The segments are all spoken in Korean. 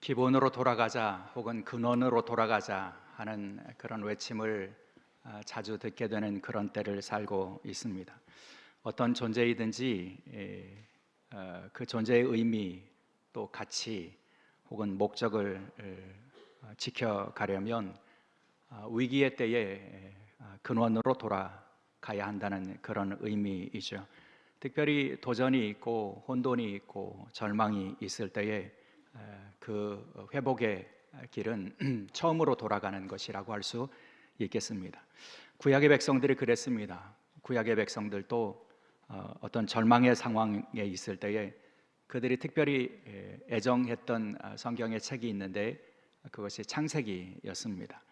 기본으로 돌아가자 혹은 근원으로 돌아가자 하는 그런 외침을 자주 듣게 되는 그런 때를 살고 있습니다. 어떤 존재이든지 그 존재의 의미 또 가치 혹은 목적을 지켜가려면 위기의 때에 근원으로 돌아가야 한다는 그런 의미이죠. 특별히 도전이 있고 혼돈이 있고 절망이 있을 때에 그 회복의 길은 처음으로 돌아가는 것이라고 할 수 있겠습니다. 구약의 백성들이 그랬습니다. 구약의 백성들도 어떤 절망의 상황에 있을 때에 그들이 특별히 애정했던 성경의 책이 있는데 그것이 창세기였습니다.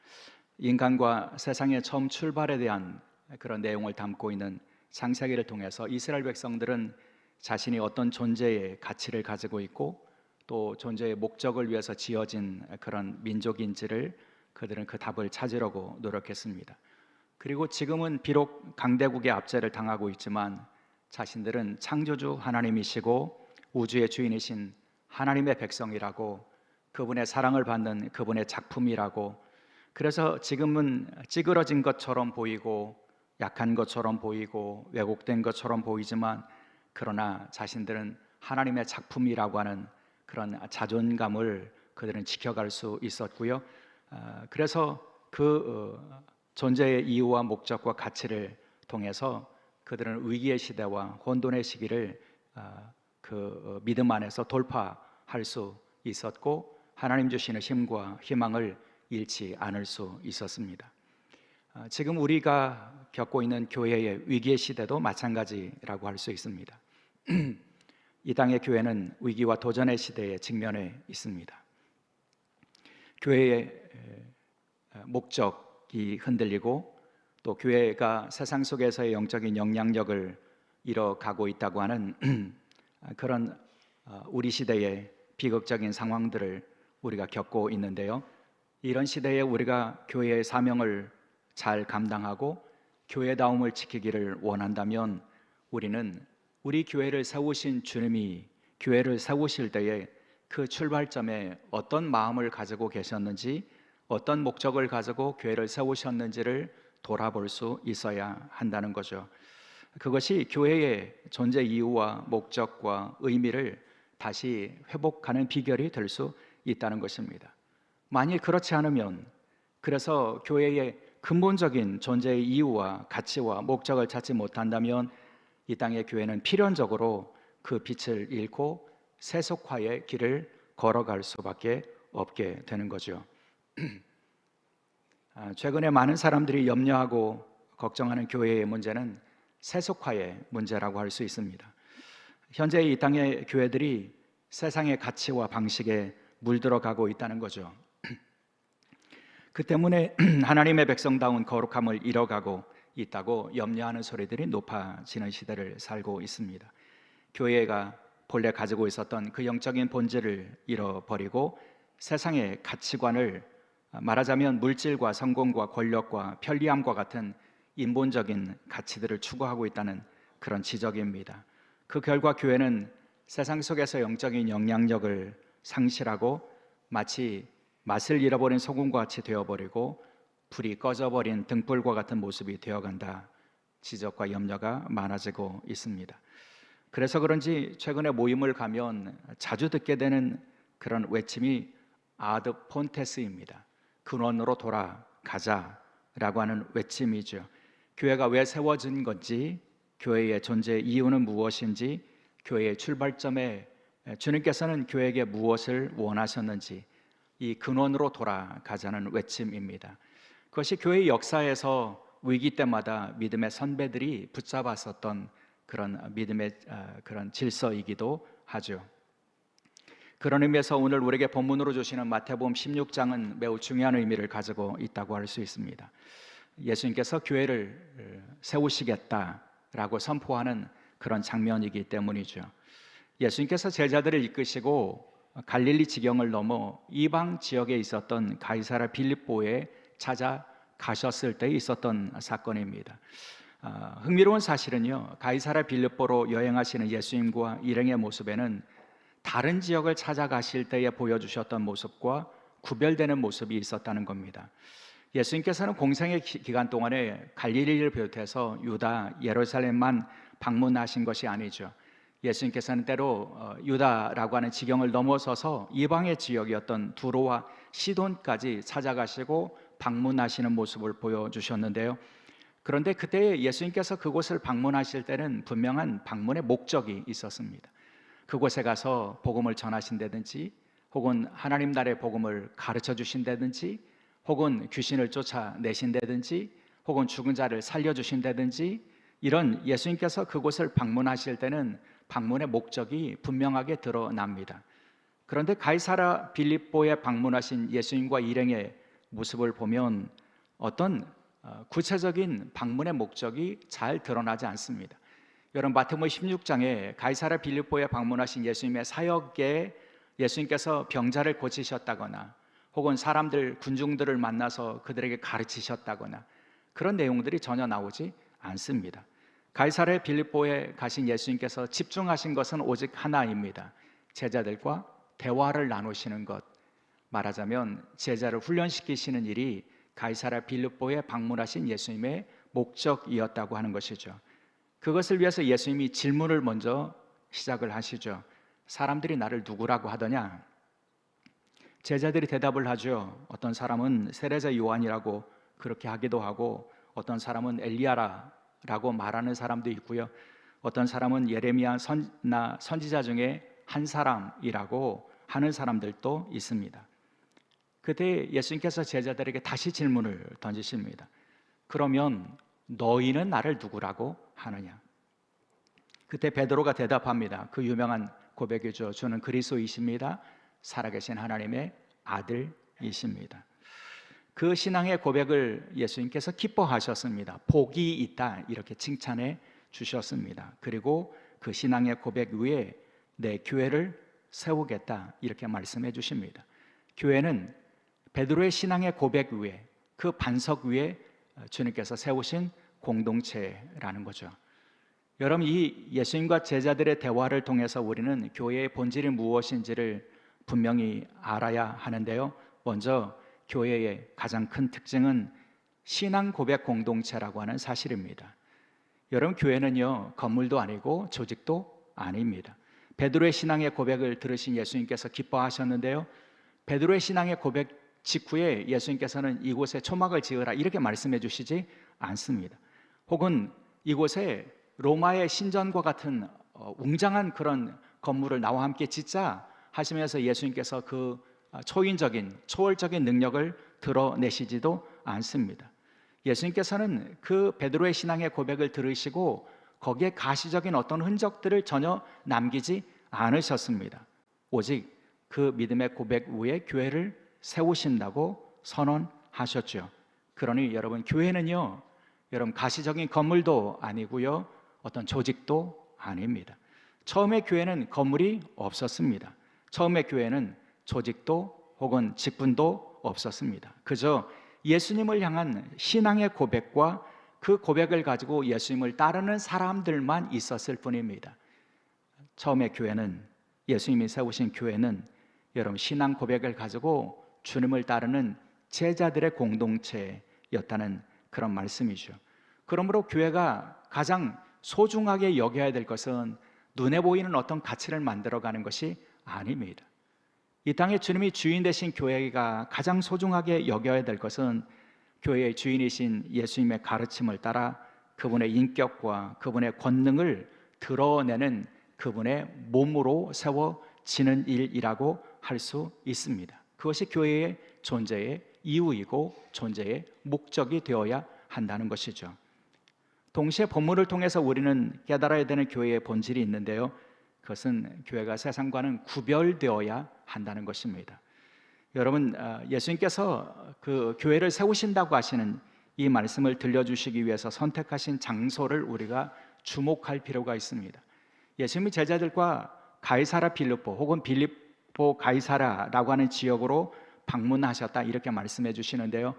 인간과 세상의 처음 출발에 대한 그런 내용을 담고 있는 창세기를 통해서 이스라엘 백성들은 자신이 어떤 존재의 가치를 가지고 있고 또 존재의 목적을 위해서 지어진 그런 민족인지를 그들은 그 답을 찾으려고 노력했습니다. 그리고 지금은 비록 강대국의 압제를 당하고 있지만 자신들은 창조주 하나님이시고 우주의 주인이신 하나님의 백성이라고, 그분의 사랑을 받는 그분의 작품이라고, 그래서 지금은 찌그러진 것처럼 보이고 약한 것처럼 보이고 왜곡된 것처럼 보이지만 그러나 자신들은 하나님의 작품이라고 하는 그런 자존감을 그들은 지켜갈 수 있었고요. 그래서 그 존재의 이유와 목적과 가치를 통해서 그들은 위기의 시대와 혼돈의 시기를 그 믿음 안에서 돌파할 수 있었고 하나님 주시는 힘과 희망을 잃지 않을 수 있었습니다. 지금 우리가 겪고 있는 교회의 위기의 시대도 마찬가지라고 할 수 있습니다. 이 땅의 교회는 위기와 도전의 시대에 직면해 있습니다. 교회의 목적이 흔들리고 또 교회가 세상 속에서의 영적인 영향력을 잃어가고 있다고 하는 그런 우리 시대의 비극적인 상황들을 우리가 겪고 있는데요. 이런 시대에 우리가 교회의 사명을 잘 감당하고 교회다움을 지키기를 원한다면 우리는 우리 교회를 세우신 주님이 교회를 세우실 때에 그 출발점에 어떤 마음을 가지고 계셨는지, 어떤 목적을 가지고 교회를 세우셨는지를 돌아볼 수 있어야 한다는 거죠. 그것이 교회의 존재 이유와 목적과 의미를 다시 회복하는 비결이 될 수 있다는 것입니다. 만일 그렇지 않으면, 그래서 교회의 근본적인 존재의 이유와 가치와 목적을 찾지 못한다면 이 땅의 교회는 필연적으로 그 빛을 잃고 세속화의 길을 걸어갈 수밖에 없게 되는 거죠. 최근에 많은 사람들이 염려하고 걱정하는 교회의 문제는 세속화의 문제라고 할 수 있습니다. 현재 이 땅의 교회들이 세상의 가치와 방식에 물들어가고 있다는 거죠. 그 때문에 하나님의 백성다운 거룩함을 잃어가고 있다고 염려하는 소리들이 높아지는 시대를 살고 있습니다. 교회가 본래 가지고 있었던 그 영적인 본질을 잃어버리고 세상의 가치관을, 말하자면 물질과 성공과 권력과 편리함과 같은 인본적인 가치들을 추구하고 있다는 그런 지적입니다. 그 결과 교회는 세상 속에서 영적인 영향력을 상실하고 마치 맛을 잃어버린 소금과 같이 되어버리고 불이 꺼져버린 등불과 같은 모습이 되어간다, 지적과 염려가 많아지고 있습니다. 그래서 그런지 최근에 모임을 가면 자주 듣게 되는 그런 외침이 아드 폰테스입니다. 근원으로 돌아가자라고 하는 외침이죠. 교회가 왜 세워진 건지, 교회의 존재 이유는 무엇인지, 교회의 출발점에 주님께서는 교회에게 무엇을 원하셨는지, 이 근원으로 돌아가자는 외침입니다. 그것이 교회의 역사에서 위기 때마다 믿음의 선배들이 붙잡았었던 그런 믿음의 그런 질서이기도 하죠. 그런 의미에서 오늘 우리에게 본문으로 주시는 마태복음 16장은 매우 중요한 의미를 가지고 있다고 할 수 있습니다. 예수님께서 교회를 세우시겠다라고 선포하는 그런 장면이기 때문이죠. 예수님께서 제자들을 이끄시고 갈릴리 지경을 넘어 이방 지역에 있었던 가이사랴 빌립보에 찾아가셨을 때 있었던 사건입니다. 흥미로운 사실은요, 가이사랴 빌립보로 여행하시는 예수님과 일행의 모습에는 다른 지역을 찾아가실 때에 보여주셨던 모습과 구별되는 모습이 있었다는 겁니다. 예수님께서는 공생의 기간 동안에 갈릴리를 비롯해서 유다, 예루살렘만 방문하신 것이 아니죠. 예수님께서는 때로 유다라고 하는 지경을 넘어서서 이방의 지역이었던 두로와 시돈까지 찾아가시고 방문하시는 모습을 보여주셨는데요. 그런데 그때 예수님께서 그곳을 방문하실 때는 분명한 방문의 목적이 있었습니다. 그곳에 가서 복음을 전하신다든지, 혹은 하나님 나라의 복음을 가르쳐 주신다든지, 혹은 귀신을 쫓아내신다든지, 혹은 죽은 자를 살려주신다든지, 이런 예수님께서 그곳을 방문하실 때는 방문의 목적이 분명하게 드러납니다. 그런데 가이사라 빌립보에 방문하신 예수님과 일행의 모습을 보면 어떤 구체적인 방문의 목적이 잘 드러나지 않습니다. 여러분, 마태복음 16장에 가이사라 빌립보에 방문하신 예수님의 사역에 예수님께서 병자를 고치셨다거나, 혹은 사람들, 군중들을 만나서 그들에게 가르치셨다거나, 그런 내용들이 전혀 나오지 않습니다. 가이사랴 빌립보에 가신 예수님께서 집중하신 것은 오직 하나입니다. 제자들과 대화를 나누시는 것, 말하자면 제자를 훈련시키시는 일이 가이사랴 빌립보에 방문하신 예수님의 목적이었다고 하는 것이죠. 그것을 위해서 예수님이 질문을 먼저 시작을 하시죠. 사람들이 나를 누구라고 하더냐? 제자들이 대답을 하죠. 어떤 사람은 세례자 요한이라고 그렇게 하기도 하고, 어떤 사람은 엘리야라고 말하는 사람도 있고요, 어떤 사람은 예레미야 선지자 중에 한 사람이라고 하는 사람들도 있습니다. 그때 예수님께서 제자들에게 다시 질문을 던지십니다. 그러면 너희는 나를 누구라고 하느냐? 그때 베드로가 대답합니다. 그 유명한 고백이죠. 주는 그리스도이십니다. 살아계신 하나님의 아들이십니다. 그 신앙의 고백을 예수님께서 기뻐하셨습니다. 복이 있다, 이렇게 칭찬해 주셨습니다. 그리고 그 신앙의 고백 위에 내 교회를 세우겠다, 이렇게 말씀해 주십니다. 교회는 베드로의 신앙의 고백 위에, 그 반석 위에 주님께서 세우신 공동체라는 거죠. 여러분, 이 예수님과 제자들의 대화를 통해서 우리는 교회의 본질이 무엇인지를 분명히 알아야 하는데요. 먼저 교회의 가장 큰 특징은 신앙 고백 공동체라고 하는 사실입니다. 여러분, 교회는요, 건물도 아니고 조직도 아닙니다. 베드로의 신앙의 고백을 들으신 예수님께서 기뻐하셨는데요, 베드로의 신앙의 고백 직후에 예수님께서는 이곳에 초막을 지으라, 이렇게 말씀해 주시지 않습니다. 혹은 이곳에 로마의 신전과 같은 웅장한 그런 건물을 나와 함께 짓자 하시면서 예수님께서 그 초월적인 능력을 드러내시지도 않습니다. 예수님께서는 그 베드로의 신앙의 고백을 들으시고 거기에 가시적인 어떤 흔적들을 전혀 남기지 않으셨습니다. 오직 그 믿음의 고백 위에 교회를 세우신다고 선언하셨죠. 그러니 여러분, 교회는요, 여러분, 가시적인 건물도 아니고요, 어떤 조직도 아닙니다. 처음에 교회는 건물이 없었습니다. 처음에 교회는 조직도 혹은 직분도 없었습니다. 그저 예수님을 향한 신앙의 고백과 그 고백을 가지고 예수님을 따르는 사람들만 있었을 뿐입니다. 처음에 교회는, 예수님이 세우신 교회는 여러분, 신앙 고백을 가지고 주님을 따르는 제자들의 공동체였다는 그런 말씀이죠. 그러므로 교회가 가장 소중하게 여겨야 될 것은 눈에 보이는 어떤 가치를 만들어가는 것이 아닙니다. 이 땅에 주님이 주인 되신 교회가 가장 소중하게 여겨야 될 것은 교회의 주인이신 예수님의 가르침을 따라 그분의 인격과 그분의 권능을 드러내는 그분의 몸으로 세워지는 일이라고 할 수 있습니다. 그것이 교회의 존재의 이유이고 존재의 목적이 되어야 한다는 것이죠. 동시에 본문을 통해서 우리는 깨달아야 되는 교회의 본질이 있는데요, 그것은 교회가 세상과는 구별되어야 한다는 것입니다. 여러분, 예수님께서 그 교회를 세우신다고 하시는 이 말씀을 들려주시기 위해서 선택하신 장소를 우리가 주목할 필요가 있습니다. 예수님이 제자들과 가이사랴 빌립보 혹은 빌립보 가이사랴라고 하는 지역으로 방문하셨다, 이렇게 말씀해 주시는데요,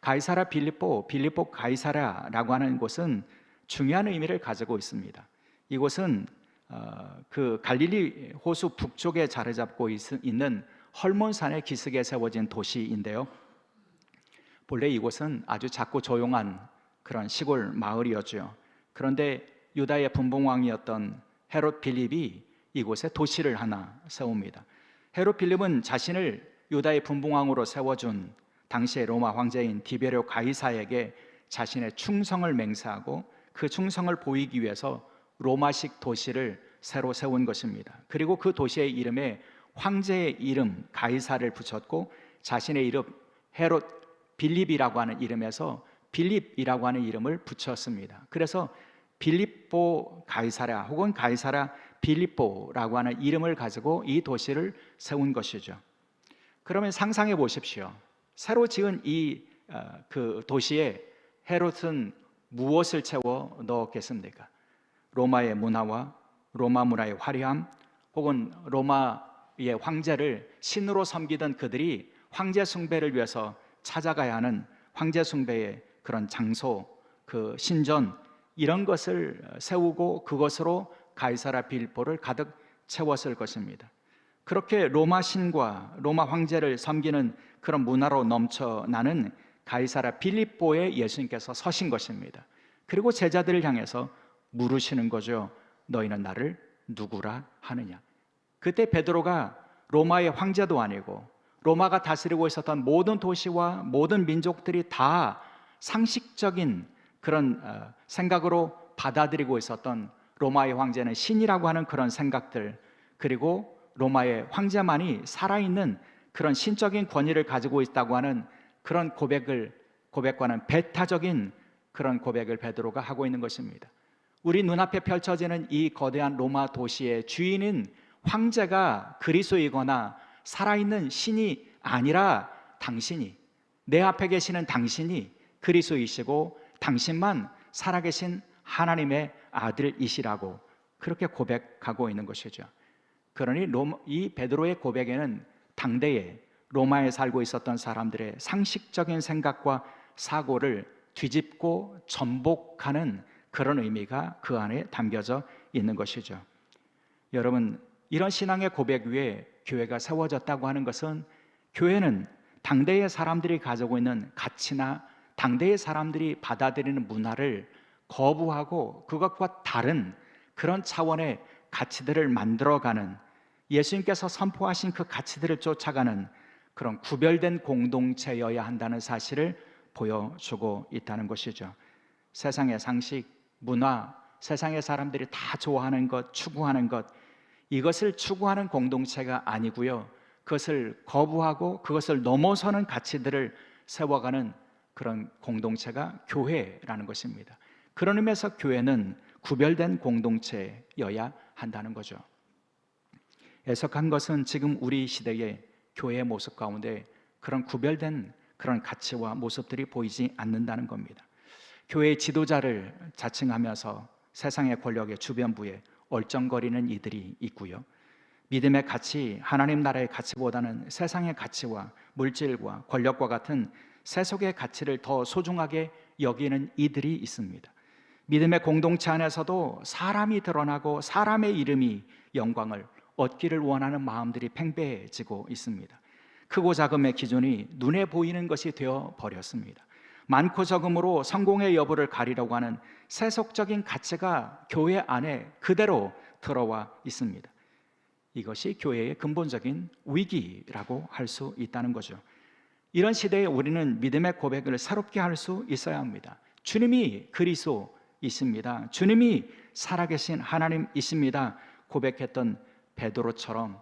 가이사랴 빌립보 가이사랴라고 하는 곳은 중요한 의미를 가지고 있습니다. 이곳은 그 갈릴리 호수 북쪽에 자리 잡고 있는 헐몬산의 기슭에 세워진 도시인데요. 본래 이곳은 아주 작고 조용한 그런 시골 마을이었죠. 그런데 유다의 분봉왕이었던 헤롯 빌립이 이곳에 도시를 하나 세웁니다. 헤롯 빌립은 자신을 유다의 분봉왕으로 세워준 당시의 로마 황제인 디베rio 가이사에게 자신의 충성을 맹세하고 그 충성을 보이기 위해서 로마식 도시를 새로 세운 것입니다. 그리고 그 도시의 이름에 황제의 이름 가이사를 붙였고 자신의 이름 헤롯 빌립이라고 하는 이름에서 빌립이라고 하는 이름을 붙였습니다. 그래서 빌립보 가이사랴 혹은 가이사랴 빌립보라고 하는 이름을 가지고 이 도시를 세운 것이죠. 그러면 상상해 보십시오. 새로 지은 그 도시에 헤롯은 무엇을 채워 넣었겠습니까? 로마의 문화와 로마 문화의 화려함, 혹은 로마의 황제를 신으로 섬기던 그들이 황제 숭배를 위해서 찾아가야 하는 황제 숭배의 그런 장소, 그 신전, 이런 것을 세우고 그것으로 가이사랴 빌립보를 가득 채웠을 것입니다. 그렇게 로마 신과 로마 황제를 섬기는 그런 문화로 넘쳐나는 가이사랴 빌립보에 예수님께서 서신 것입니다. 그리고 제자들을 향해서 물으시는 거죠. 너희는 나를 누구라 하느냐? 그때 베드로가 로마의 황제도 아니고 로마가 다스리고 있었던 모든 도시와 모든 민족들이 다 상식적인 그런 생각으로 받아들이고 있었던 로마의 황제는 신이라고 하는 그런 생각들, 그리고 로마의 황제만이 살아있는 그런 신적인 권위를 가지고 있다고 하는 그런 고백과는 배타적인 그런 고백을 베드로가 하고 있는 것입니다. 우리 눈앞에 펼쳐지는 이 거대한 로마 도시의 주인인 황제가 그리스도이거나 살아있는 신이 아니라 당신이, 내 앞에 계시는 당신이 그리스도이시고 당신만 살아계신 하나님의 아들이시라고 그렇게 고백하고 있는 것이죠. 그러니 이 베드로의 고백에는 당대에 로마에 살고 있었던 사람들의 상식적인 생각과 사고를 뒤집고 전복하는 그런 의미가 그 안에 담겨져 있는 것이죠. 여러분, 이런 신앙의 고백 위에 교회가 세워졌다고 하는 것은, 교회는 당대의 사람들이 가지고 있는 가치나 당대의 사람들이 받아들이는 문화를 거부하고 그것과 다른 그런 차원의 가치들을 만들어가는, 예수님께서 선포하신 그 가치들을 쫓아가는 그런 구별된 공동체여야 한다는 사실을 보여주고 있다는 것이죠. 세상의 상식, 문화, 세상의 사람들이 다 좋아하는 것, 추구하는 것, 이것을 추구하는 공동체가 아니고요, 그것을 거부하고 그것을 넘어서는 가치들을 세워가는 그런 공동체가 교회라는 것입니다. 그런 의미에서 교회는 구별된 공동체여야 한다는 거죠. 애석한 것은 지금 우리 시대의 교회의 모습 가운데 그런 구별된 그런 가치와 모습들이 보이지 않는다는 겁니다. 교회의 지도자를 자칭하면서 세상의 권력의 주변부에 얼쩡거리는 이들이 있고요, 믿음의 가치, 하나님 나라의 가치보다는 세상의 가치와 물질과 권력과 같은 세속의 가치를 더 소중하게 여기는 이들이 있습니다. 믿음의 공동체 안에서도 사람이 드러나고 사람의 이름이 영광을 얻기를 원하는 마음들이 팽배해지고 있습니다. 크고 작음의 기준이 눈에 보이는 것이 되어 버렸습니다. 많고 적음으로 성공의 여부를 가리려고 하는 세속적인 가치가 교회 안에 그대로 들어와 있습니다. 이것이 교회의 근본적인 위기라고 할 수 있다는 거죠. 이런 시대에 우리는 믿음의 고백을 새롭게 할 수 있어야 합니다. 주님이 그리스도이십니다. 주님이 살아계신 하나님이십니다. 고백했던 베드로처럼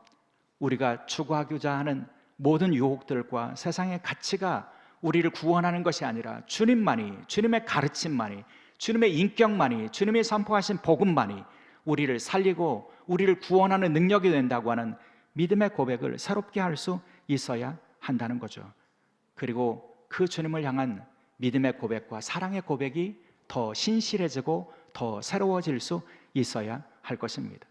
우리가 추구하고자 하는 모든 유혹들과 세상의 가치가 우리를 구원하는 것이 아니라 주님만이, 주님의 가르침만이, 주님의 인격만이, 주님이 선포하신 복음만이 우리를 살리고 우리를 구원하는 능력이 된다고 하는 믿음의 고백을 새롭게 할 수 있어야 한다는 거죠. 그리고 그 주님을 향한 믿음의 고백과 사랑의 고백이 더 신실해지고 더 새로워질 수 있어야 할 것입니다.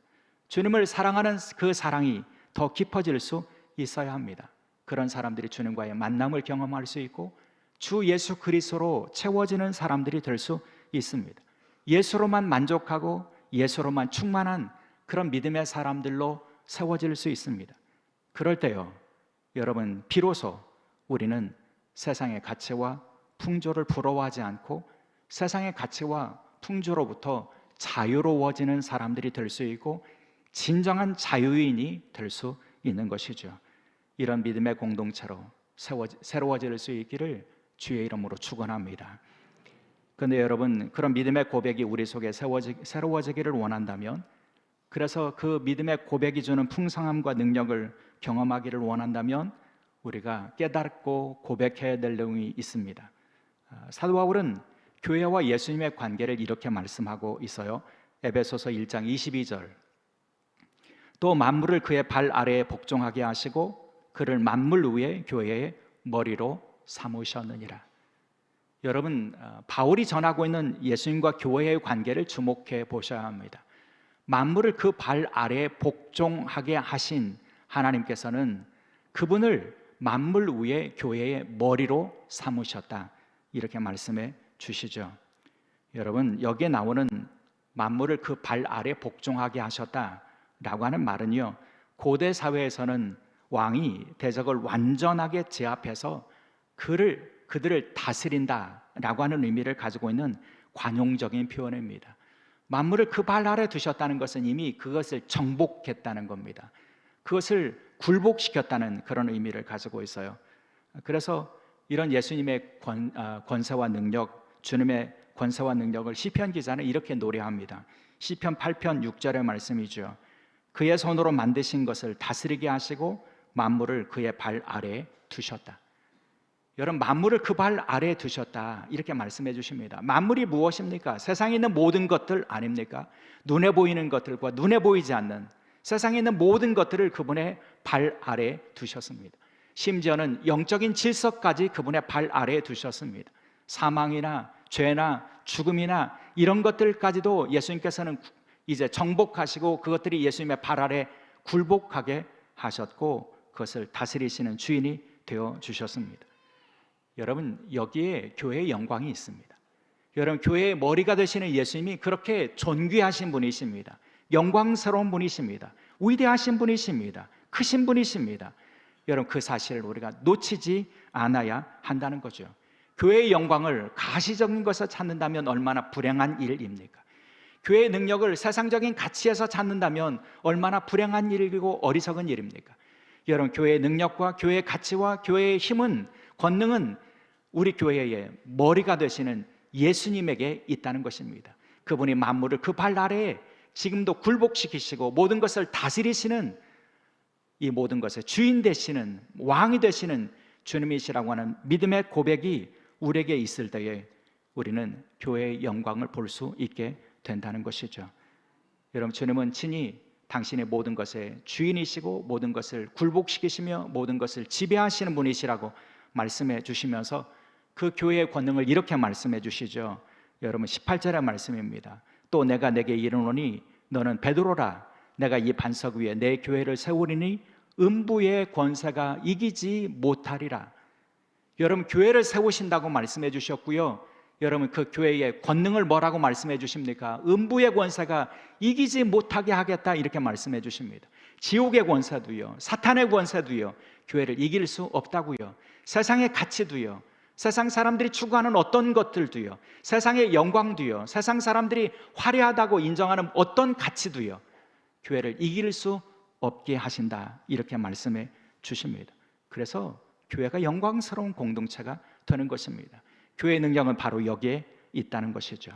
주님을 사랑하는 그 사랑이 더 깊어질 수 있어야 합니다. 그런 사람들이 주님과의 만남을 경험할 수 있고 주 예수 그리스도로 채워지는 사람들이 될 수 있습니다. 예수로만 만족하고 예수로만 충만한 그런 믿음의 사람들로 세워질 수 있습니다. 그럴 때요, 여러분, 비로소 우리는 세상의 가치와 풍조를 부러워하지 않고 세상의 가치와 풍조로부터 자유로워지는 사람들이 될 수 있고 진정한 자유인이 될 수 있는 것이죠. 이런 믿음의 공동체로 새로워질 수 있기를 주의 이름으로 축원합니다. 그런데 여러분, 그런 믿음의 고백이 우리 속에 새로워지기를 원한다면, 그래서 그 믿음의 고백이 주는 풍성함과 능력을 경험하기를 원한다면 우리가 깨닫고 고백해야 될 내용이 있습니다. 사도 바울은 교회와 예수님의 관계를 이렇게 말씀하고 있어요. 에베소서 1장 22절, 또 만물을 그의 발 아래에 복종하게 하시고 그를 만물 위에 교회의 머리로 삼으셨느니라. 여러분, 바울이 전하고 있는 예수님과 교회의 관계를 주목해 보셔야 합니다. 만물을 그 발 아래에 복종하게 하신 하나님께서는 그분을 만물 위에 교회의 머리로 삼으셨다, 이렇게 말씀해 주시죠. 여러분, 여기에 나오는 만물을 그 발 아래 복종하게 하셨다라고 하는 말은요, 고대 사회에서는 왕이 대적을 완전하게 제압해서 그들을 다스린다라고 하는 의미를 가지고 있는 관용적인 표현입니다. 만물을 그 발 아래 두셨다는 것은 이미 그것을 정복했다는 겁니다. 그것을 굴복시켰다는 그런 의미를 가지고 있어요. 그래서 이런 예수님의 권세와 능력, 주님의 권세와 능력을 시편 기자는 이렇게 노래합니다. 시편 8편 6절의 말씀이죠. 그의 손으로 만드신 것을 다스리게 하시고 만물을 그의 발 아래에 두셨다. 여러분, 만물을 그 발 아래에 두셨다, 이렇게 말씀해 주십니다. 만물이 무엇입니까? 세상에 있는 모든 것들 아닙니까? 눈에 보이는 것들과 눈에 보이지 않는 세상에 있는 모든 것들을 그분의 발 아래에 두셨습니다. 심지어는 영적인 질서까지 그분의 발 아래에 두셨습니다. 사망이나 죄나 죽음이나 이런 것들까지도 예수님께서는 이제 정복하시고 그것들이 예수님의 발 아래 굴복하게 하셨고 그것을 다스리시는 주인이 되어 주셨습니다. 여러분, 여기에 교회의 영광이 있습니다. 여러분, 교회의 머리가 되시는 예수님이 그렇게 존귀하신 분이십니다. 영광스러운 분이십니다. 위대하신 분이십니다. 크신 분이십니다. 여러분, 그 사실을 우리가 놓치지 않아야 한다는 거죠. 교회의 영광을 가시적인 것에서 찾는다면 얼마나 불행한 일입니까? 교회의 능력을 세상적인 가치에서 찾는다면 얼마나 불행한 일이고 어리석은 일입니까? 여러분, 교회의 능력과 교회의 가치와 교회의 힘은, 권능은 우리 교회의 머리가 되시는 예수님에게 있다는 것입니다. 그분이 만물을 그 발 아래에 지금도 굴복시키시고 모든 것을 다스리시는, 이 모든 것의 주인 되시는, 왕이 되시는 주님이시라고 하는 믿음의 고백이 우리에게 있을 때에 우리는 교회의 영광을 볼 수 있게 된다는 것이죠. 여러분, 주님은 친히 당신의 모든 것의 주인이시고 모든 것을 굴복시키시며 모든 것을 지배하시는 분이시라고 말씀해 주시면서 그 교회의 권능을 이렇게 말씀해 주시죠. 여러분, 18절의 말씀입니다. 또 내가 내게 이르노니 너는 베드로라. 내가 이 반석 위에 내 교회를 세우리니 음부의 권세가 이기지 못하리라. 여러분, 교회를 세우신다고 말씀해 주셨고요, 여러분, 그 교회의 권능을 뭐라고 말씀해 주십니까? 음부의 권세가 이기지 못하게 하겠다, 이렇게 말씀해 주십니다. 지옥의 권세도요, 사탄의 권세도요, 교회를 이길 수 없다고요. 세상의 가치도요, 세상 사람들이 추구하는 어떤 것들도요, 세상의 영광도요, 세상 사람들이 화려하다고 인정하는 어떤 가치도요, 교회를 이길 수 없게 하신다, 이렇게 말씀해 주십니다. 그래서 교회가 영광스러운 공동체가 되는 것입니다. 교회의 능력은 바로 여기에 있다는 것이죠.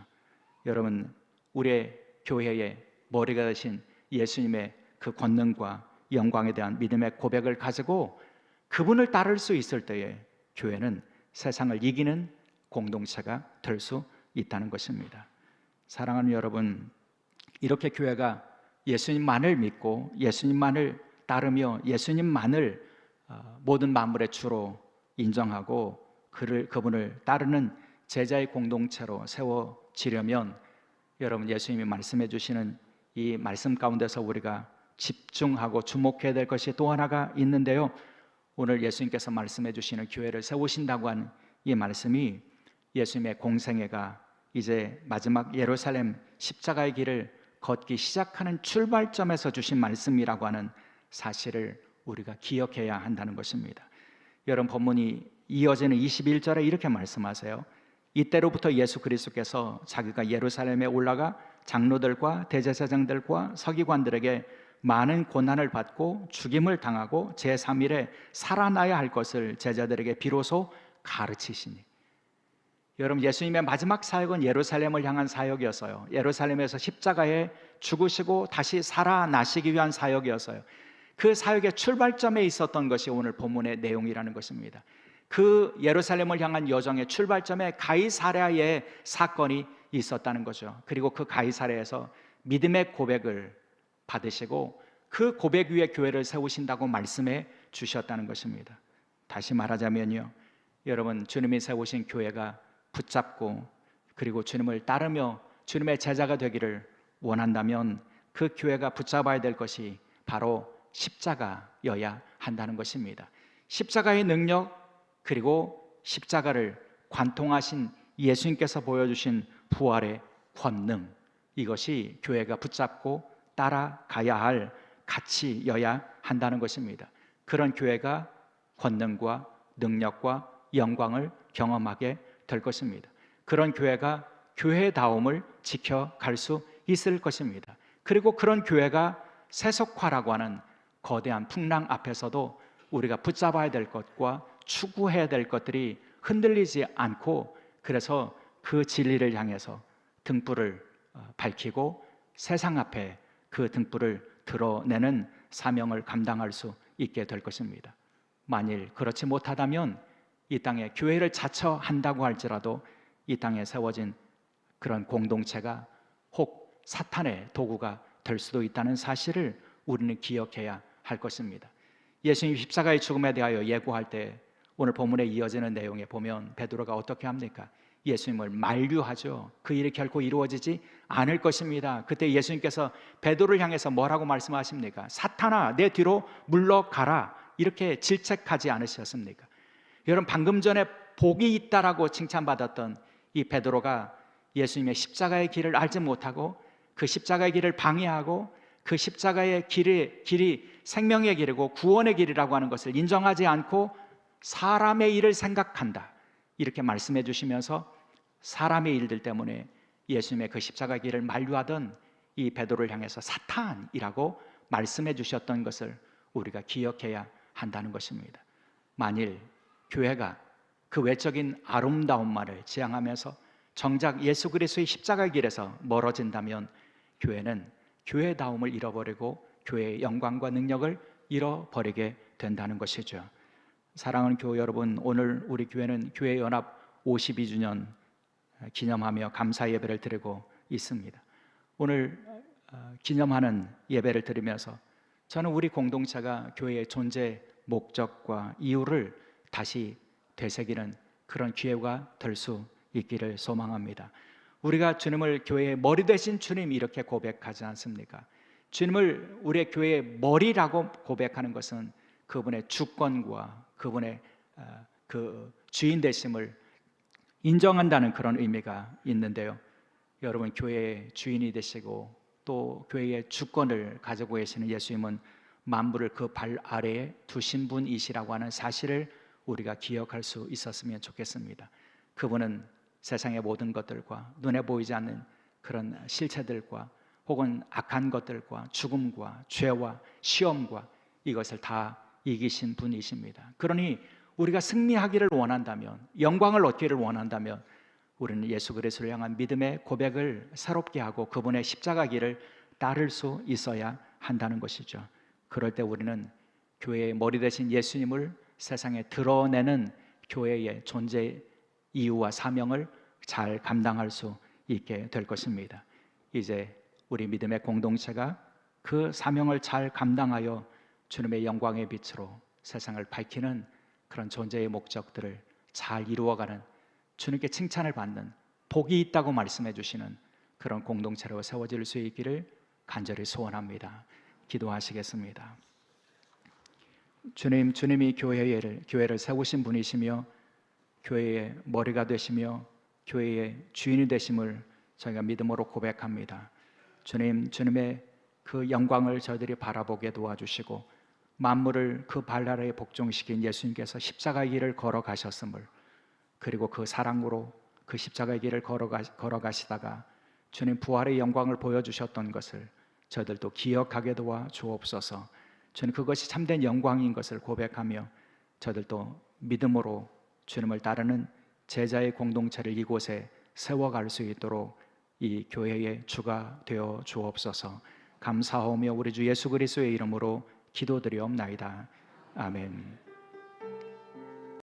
여러분, 우리의 교회의 머리가 되신 예수님의 그 권능과 영광에 대한 믿음의 고백을 가지고 그분을 따를 수 있을 때에 교회는 세상을 이기는 공동체가 될 수 있다는 것입니다. 사랑하는 여러분, 이렇게 교회가 예수님만을 믿고 예수님만을 따르며 예수님만을 모든 만물의 주로 인정하고 그분을 따르는 제자의 공동체로 세워지려면 여러분, 예수님이 말씀해 주시는 이 말씀 가운데서 우리가 집중하고 주목해야 될 것이 또 하나가 있는데요, 오늘 예수님께서 말씀해 주시는 교회를 세우신다고 하는 이 말씀이 예수님의 공생애가 이제 마지막 예루살렘 십자가의 길을 걷기 시작하는 출발점에서 주신 말씀이라고 하는 사실을 우리가 기억해야 한다는 것입니다. 여러분, 본문이 이어지는 21절에 이렇게 말씀하세요. 이때로부터 예수 그리스도께서 자기가 예루살렘에 올라가 장로들과 대제사장들과 서기관들에게 많은 고난을 받고 죽임을 당하고 제3일에 살아나야 할 것을 제자들에게 비로소 가르치시니. 여러분, 예수님의 마지막 사역은 예루살렘을 향한 사역이었어요. 예루살렘에서 십자가에 죽으시고 다시 살아나시기 위한 사역이었어요. 그 사역의 출발점에 있었던 것이 오늘 본문의 내용이라는 것입니다. 그 예루살렘을 향한 여정의 출발점에 가이사랴의 사건이 있었다는 거죠. 그리고 그 가이사랴에서 믿음의 고백을 받으시고 그 고백 위에 교회를 세우신다고 말씀해 주셨다는 것입니다. 다시 말하자면요, 여러분, 주님이 세우신 교회가 붙잡고 그리고 주님을 따르며 주님의 제자가 되기를 원한다면 그 교회가 붙잡아야 될 것이 바로 십자가여야 한다는 것입니다. 십자가의 능력, 그리고 십자가를 관통하신 예수님께서 보여주신 부활의 권능, 이것이 교회가 붙잡고 따라가야 할 가치여야 한다는 것입니다. 그런 교회가 권능과 능력과 영광을 경험하게 될 것입니다. 그런 교회가 교회다움을 지켜갈 수 있을 것입니다. 그리고 그런 교회가 세속화라고 하는 거대한 풍랑 앞에서도 우리가 붙잡아야 될 것과 추구해야 될 것들이 흔들리지 않고, 그래서 그 진리를 향해서 등불을 밝히고 세상 앞에 그 등불을 드러내는 사명을 감당할 수 있게 될 것입니다. 만일 그렇지 못하다면 이 땅에 교회를 자처한다고 할지라도 이 땅에 세워진 그런 공동체가 혹 사탄의 도구가 될 수도 있다는 사실을 우리는 기억해야 할 것입니다. 예수님 십자가의 죽음에 대하여 예고할 때 오늘 본문에 이어지는 내용에 보면 베드로가 어떻게 합니까? 예수님을 만류하죠. 그 일이 결코 이루어지지 않을 것입니다. 그때 예수님께서 베드로를 향해서 뭐라고 말씀하십니까? 사탄아, 내 뒤로 물러가라, 이렇게 질책하지 않으셨습니까? 여러분, 방금 전에 복이 있다라고 칭찬받았던 이 베드로가 예수님의 십자가의 길을 알지 못하고 그 십자가의 길을 방해하고 그 십자가의 길이 생명의 길이고 구원의 길이라고 하는 것을 인정하지 않고 사람의 일을 생각한다, 이렇게 말씀해 주시면서 사람의 일들 때문에 예수님의 그 십자가 길을 만류하던 이 베드로를 향해서 사탄이라고 말씀해 주셨던 것을 우리가 기억해야 한다는 것입니다. 만일 교회가 그 외적인 아름다움만을 지향하면서 정작 예수 그리스도의 십자가 길에서 멀어진다면 교회는 교회다움을 잃어버리고 교회의 영광과 능력을 잃어버리게 된다는 것이죠. 사랑하는 교회 여러분, 오늘 우리 교회는 교회 연합 52주년 기념하며 감사 예배를 드리고 있습니다. 오늘 기념하는 예배를 드리면서 저는 우리 공동체가 교회의 존재 목적과 이유를 다시 되새기는 그런 기회가 될 수 있기를 소망합니다. 우리가 주님을 교회의 머리 되신 주님, 이렇게 고백하지 않습니까? 주님을 우리의 교회의 머리라고 고백하는 것은 그분의 주권과 그분의 그 주인 되심을 인정한다는 그런 의미가 있는데요, 여러분, 교회의 주인이 되시고 또 교회의 주권을 가지고 계시는 예수님은 만물을 그 발 아래에 두신 분이시라고 하는 사실을 우리가 기억할 수 있었으면 좋겠습니다. 그분은 세상의 모든 것들과 눈에 보이지 않는 그런 실체들과 혹은 악한 것들과 죽음과 죄와 시험과 이것을 다 이기신 분이십니다. 그러니 우리가 승리하기를 원한다면, 영광을 얻기를 원한다면 우리는 예수 그리스도를 향한 믿음의 고백을 새롭게 하고 그분의 십자가 길을 따를 수 있어야 한다는 것이죠. 그럴 때 우리는 교회의 머리 되신 예수님을 세상에 드러내는 교회의 존재 이유와 사명을 잘 감당할 수 있게 될 것입니다. 이제 우리 믿음의 공동체가 그 사명을 잘 감당하여 주님의 영광의 빛으로 세상을 밝히는 그런 존재의 목적들을 잘 이루어가는, 주님께 칭찬을 받는, 복이 있다고 말씀해 주시는 그런 공동체로 세워질 수 있기를 간절히 소원합니다. 기도하시겠습니다. 주님이 교회를 세우신 분이시며 교회의 머리가 되시며 교회의 주인이 되심을 저희가 믿음으로 고백합니다. 주님, 주님의 그 영광을 저희들이 바라보게 도와주시고 만물을 그 발 아래에 복종시킨 예수님께서 십자가의 길을 걸어가셨음을, 그리고 그 사랑으로 그 십자가의 길을 걸어가시다가 주님 부활의 영광을 보여주셨던 것을 저희들도 기억하게 도와 주옵소서. 주님, 그것이 참된 영광인 것을 고백하며 저희들도 믿음으로 주님을 따르는 제자의 공동체를 이곳에 세워갈 수 있도록 이 교회의 주가 되어 주옵소서. 감사하며 우리 주 예수 그리스도의 이름으로 기도드리옵나이다. 아멘.